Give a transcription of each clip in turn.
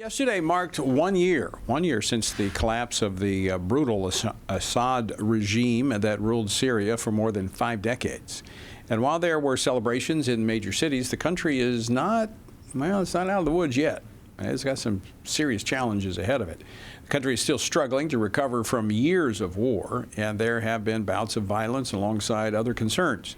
Yesterday marked 1 year since the collapse of the brutal Assad regime that ruled Syria for more than 5 decades. And while there were celebrations in major cities, the country is not, well, it's not out of the woods yet. It's got some serious challenges ahead of it. The country is still struggling to recover from years of war, and there have been bouts of violence alongside other concerns.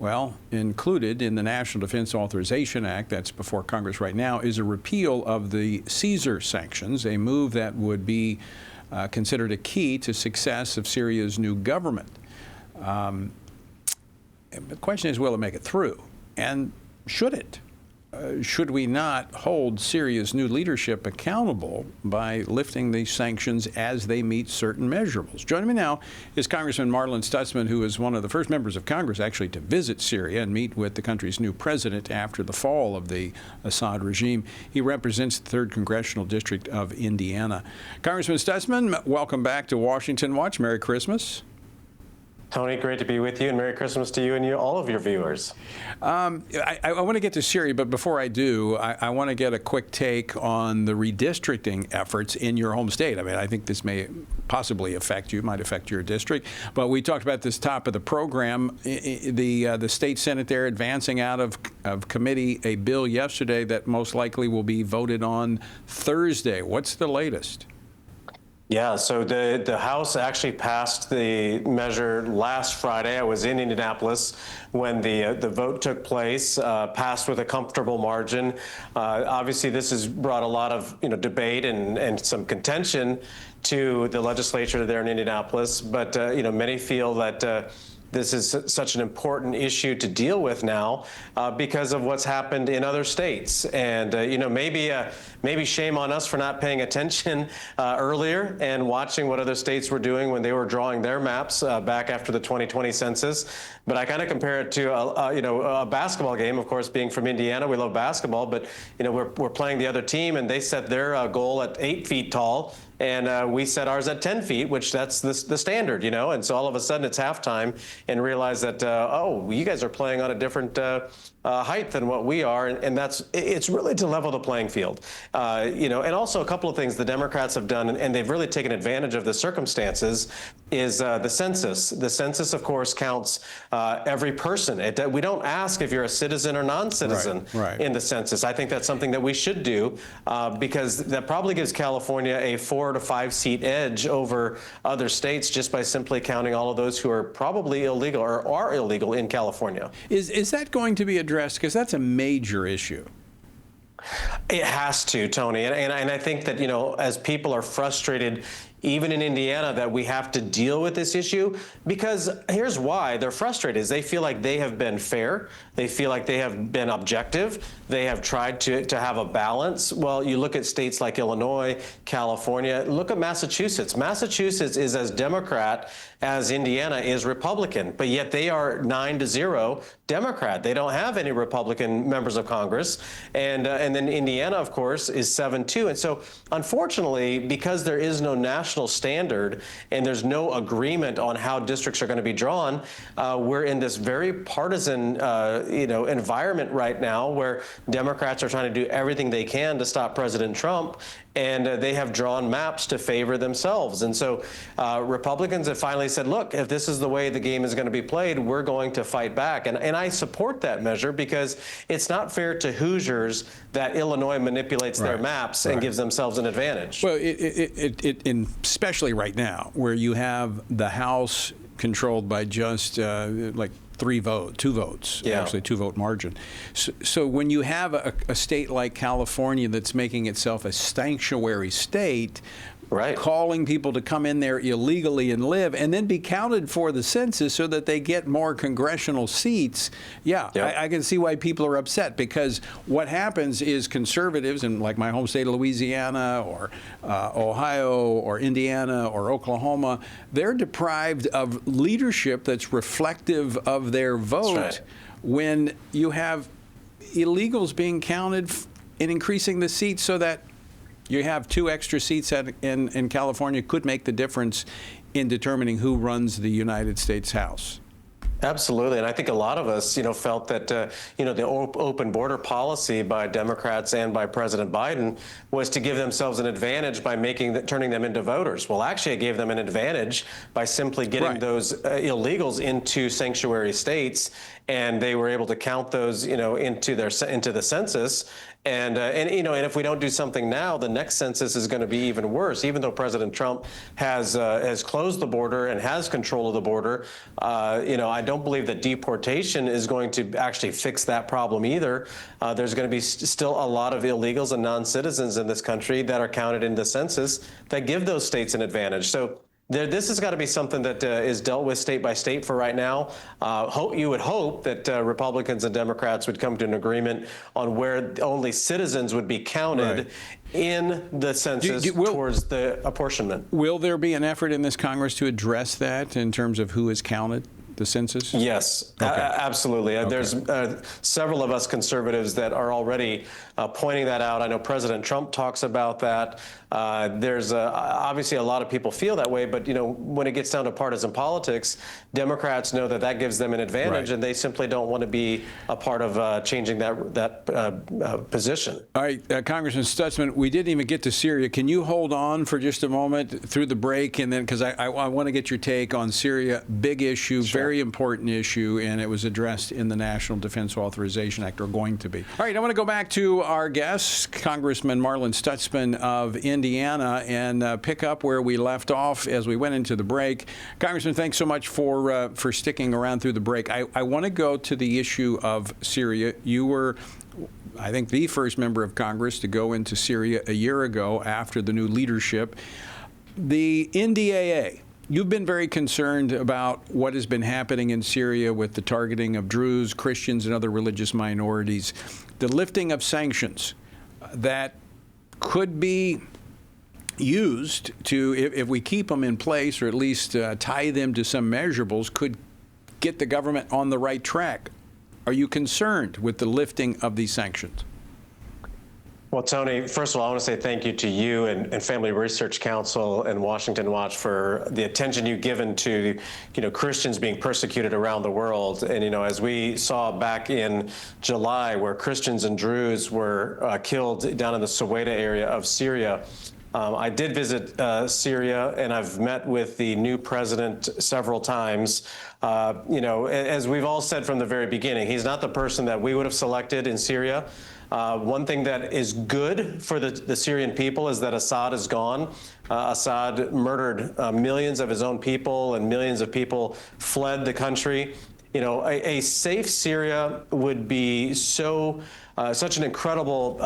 Well, included in the National Defense Authorization Act that's before Congress right now is a repeal of the Caesar sanctions, a move that would be considered a key to success of Syria's new government. The question is, will it make it through? And should it? Should we not hold Syria's new leadership accountable by lifting these sanctions as they meet certain measurables? Joining me now is Congressman Marlin Stutzman, who is one of the first members of Congress actually to visit Syria and meet with the country's new president after the fall of the Assad regime. He represents the 3rd Congressional District of Indiana. Congressman Stutzman, welcome back to Washington Watch. Merry Christmas. Tony, great to be with you, and Merry Christmas to you and all of your viewers. I want to get to Syria, but before I do, I want to get a quick take on the redistricting efforts in your home state. I mean, I think this may possibly affect you, might affect your district, but we talked about this top of the program. The state Senate there advancing out of committee a bill yesterday that most likely will be voted on Thursday. What's the latest? Yeah, so the House actually passed the measure last Friday. I was in Indianapolis when the vote took place, passed with a comfortable margin. Obviously, this has brought a lot of debate and some contention to the legislature there in Indianapolis. But many feel that this is such an important issue to deal with now because of what's happened in other states. And, maybe shame on us for not paying attention earlier and watching what other states were doing when they were drawing their maps back after the 2020 census. But I kind of compare it to a basketball game. Of course, being from Indiana, we love basketball, but we're playing the other team, and they set their goal at 8 feet tall. And we set ours at 10 feet, which that's the standard, And so all of a sudden it's halftime and realize that, oh, you guys are playing on a different height than what we are. And it's really to level the playing field. And also a couple of things the Democrats have done, and they've really taken advantage of the circumstances, is the census. The census, of course, counts every person. We don't ask if you're a citizen or non-citizen in the census. I think that's something that we should do because that probably gives California a 4 to 5 seat edge over other states just by simply counting all of those who are probably illegal or are illegal in California. Is that going to be addressed? Because that's a major issue. It has to, Tony. And I think that, as people are frustrated, even in Indiana, that we have to deal with this issue, because here's why they're frustrated is they feel like they have been fair. They feel like they have been objective. They have tried to have a balance. Well, you look at states like Illinois, California, look at Massachusetts. Massachusetts is as Democrat as Indiana is Republican, but yet they are 9-0 Democrat. They don't have any Republican members of Congress. And then Indiana, of course, is 7-2. And so, unfortunately, because there is no national standard and there's no agreement on how districts are going to be drawn, we're in this very partisan, environment right now where Democrats are trying to do everything they can to stop President Trump, and they have drawn maps to favor themselves. And so Republicans have finally said, look, if this is the way the game is going to be played, we're going to fight back. And I support that measure because it's not fair to Hoosiers that Illinois manipulates their maps and gives themselves an advantage. Well, especially right now, where you have the House controlled by just like 2 votes, actually 2-vote margin. So when you have a state like California that's making itself a sanctuary state, calling people to come in there illegally and live and then be counted for the census so that they get more congressional seats, I can see why people are upset, because what happens is conservatives in like my home state of Louisiana or Ohio or Indiana or Oklahoma, they're deprived of leadership that's reflective of their vote when you have illegals being counted and increasing the seats so that you have 2 extra seats in California could make the difference in determining who runs the United States House. Absolutely, and I think a lot of us, felt that, the open border policy by Democrats and by President Biden was to give themselves an advantage by turning them into voters. Well, actually, it gave them an advantage by simply getting those illegals into sanctuary states, and they were able to count those, into the census. And if we don't do something now, the next census is going to be even worse. Even though President Trump has closed the border and has control of the border, I don't believe that deportation is going to actually fix that problem either. There's going to be still a lot of illegals and non-citizens in this country that are counted in the census that give those states an advantage. So this has got to be something that is dealt with state by state for right now. You would hope that Republicans and Democrats would come to an agreement on where only citizens would be counted in the census towards the apportionment. Will there be an effort in this Congress to address that in terms of who is counted? The census? Yes, absolutely. There's several of us conservatives that are already pointing that out. I know President Trump talks about that. There's obviously a lot of people feel that way, but when it gets down to partisan politics, Democrats know that gives them an advantage, and they simply don't want to be a part of changing that position. All right, Congressman Stutzman, we didn't even get to Syria. Can you hold on for just a moment through the break, and then because I want to get your take on Syria, big issue, very important issue, and it was addressed in the National Defense Authorization Act, or going to be. All right, I want to go back to our guest, Congressman Marlin Stutzman of Indiana, and pick up where we left off as we went into the break. Congressman, thanks so much for sticking around through the break. I want to go to the issue of Syria. You were, I think, the first member of Congress to go into Syria a year ago after the new leadership. The NDAA, you've been very concerned about what has been happening in Syria with the targeting of Druze, Christians, and other religious minorities. The lifting of sanctions that could be used to, if we keep them in place, or at least tie them to some measurables, could get the government on the right track. Are you concerned with the lifting of these sanctions? Well, Tony, first of all, I want to say thank you to you and Family Research Council and Washington Watch for the attention you've given to, Christians being persecuted around the world. And, as we saw back in July, where Christians and Druze were killed down in the Suwaida area of Syria, I did visit Syria, and I've met with the new president several times. As we've all said from the very beginning, he's not the person that we would have selected in Syria. One thing that is good for the Syrian people is that Assad is gone. Assad murdered millions of his own people, and millions of people fled the country. A safe Syria would be such an incredible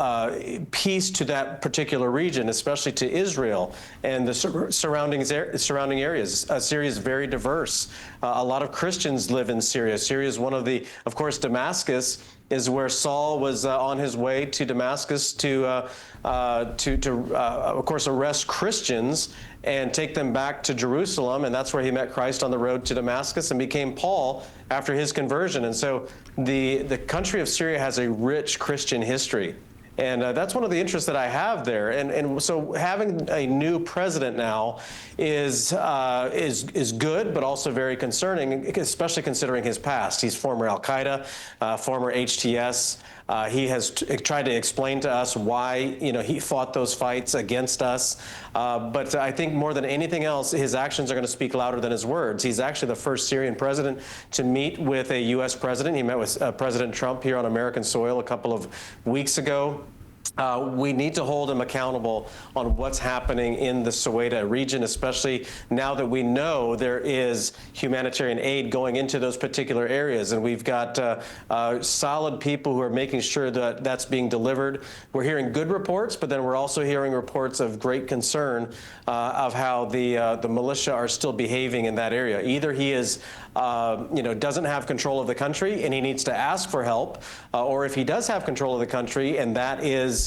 piece to that particular region, especially to Israel and the surrounding areas. Syria is very diverse. A lot of Christians live in Syria. Syria is one of of course, Damascus is where Saul was on his way to Damascus to of course, arrest Christians and take them back to Jerusalem. And that's where he met Christ on the road to Damascus and became Paul after his conversion. And so the country of Syria has a rich Christian history. And that's one of the interests that I have there. And so having a new president now is good, but also very concerning, especially considering his past. He's former Al-Qaeda, former HTS. He has tried to explain to us why, he fought those fights against us. But I think more than anything else, his actions are going to speak louder than his words. He's actually the first Syrian president to meet with a U.S. president. He met with President Trump here on American soil a couple of weeks ago. We need to hold him accountable on what's happening in the Suwaida region, especially now that we know there is humanitarian aid going into those particular areas. And we've got solid people who are making sure that that's being delivered. We're hearing good reports, but then we're also hearing reports of great concern of how the militia are still behaving in that area. Either he is doesn't have control of the country and he needs to ask for help, or if he does have control of the country and that is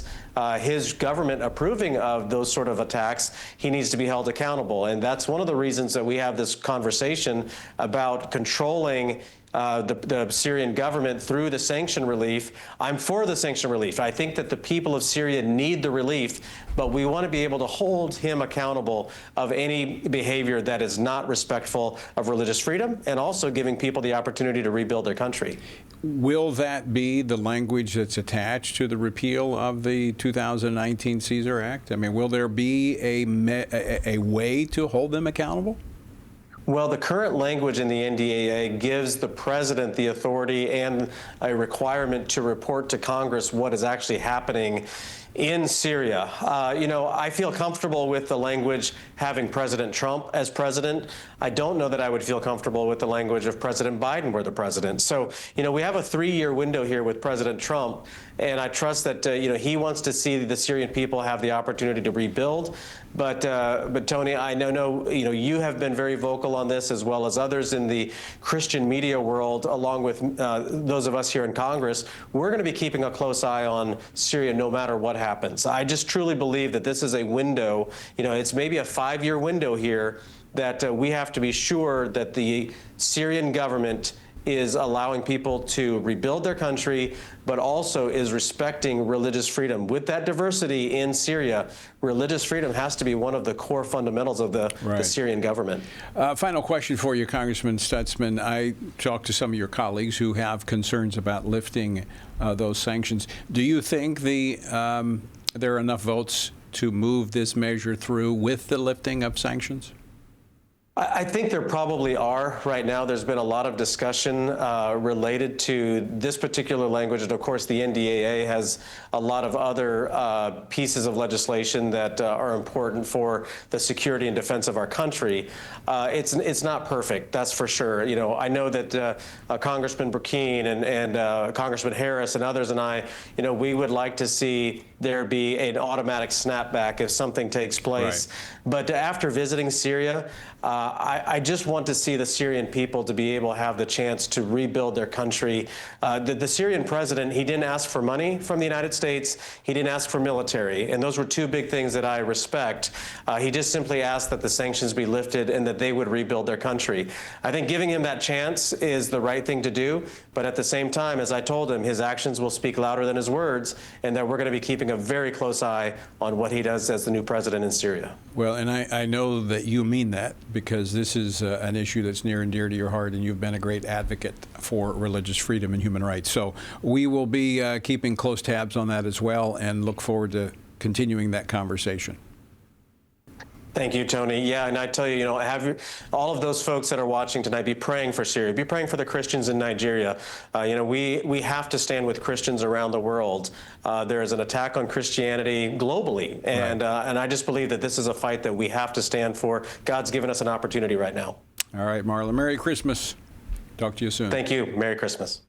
his government approving of those sort of attacks, he needs to be held accountable. And that's one of the reasons that we have this conversation about controlling the Syrian government through the sanction relief. I'm for the sanction relief. I think that the people of Syria need the relief, but we want to be able to hold him accountable of any behavior that is not respectful of religious freedom and also giving people the opportunity to rebuild their country. Will that be the language that's attached to the repeal of the 2019 Caesar Act? I mean, will there be a way to hold them accountable? Well, the current language in the NDAA gives the president the authority and a requirement to report to Congress what is actually happening in Syria. I feel comfortable with the language having President Trump as president. I don't know that I would feel comfortable with the language if President Biden were the president. So, we have a 3-year window here with President Trump, and I trust that, he wants to see the Syrian people have the opportunity to rebuild. But Tony, I know, you have been very vocal on this, as well as others in the Christian media world, along with those of us here in Congress. We're going to be keeping a close eye on Syria no matter what happens. I just truly believe that this is a window, it's maybe a 5-year window here that we have to be sure that the Syrian government is allowing people to rebuild their country, but also is respecting religious freedom. With that diversity in Syria, religious freedom has to be one of the core fundamentals of the Syrian government. Final question for you, Congressman Stutzman. I talked to some of your colleagues who have concerns about lifting those sanctions. Do you think there are enough votes to move this measure through with the lifting of sanctions? I think there probably are right now. There's been a lot of discussion related to this particular language. And of course, the NDAA has a lot of other pieces of legislation that are important for the security and defense of our country. It's not perfect, that's for sure. I know that Congressman Burkeen and Congressman Harris and others and I, we would like to see there be an automatic snapback if something takes place. But after visiting Syria, I just want to see the Syrian people to be able to have the chance to rebuild their country. The Syrian president, he didn't ask for money from the United States. He didn't ask for military. And those were two big things that I respect. He just simply asked that the sanctions be lifted and that they would rebuild their country. I think giving him that chance is the right thing to do. But at the same time, as I told him, his actions will speak louder than his words, and that we're going to be keeping a very close eye on what he does as the new president in Syria. Well, and I know that you mean that, because this is an issue that's near and dear to your heart, and you've been a great advocate for religious freedom and human rights. So we will be keeping close tabs on that as well, and look forward to continuing that conversation. Thank you, Tony. Yeah, and I tell you, have all of those folks that are watching tonight, be praying for Syria. Be praying for the Christians in Nigeria. We have to stand with Christians around the world. There is an attack on Christianity globally, and I just believe that this is a fight that we have to stand for. God's given us an opportunity right now. All right, Marlon. Merry Christmas. Talk to you soon. Thank you. Merry Christmas.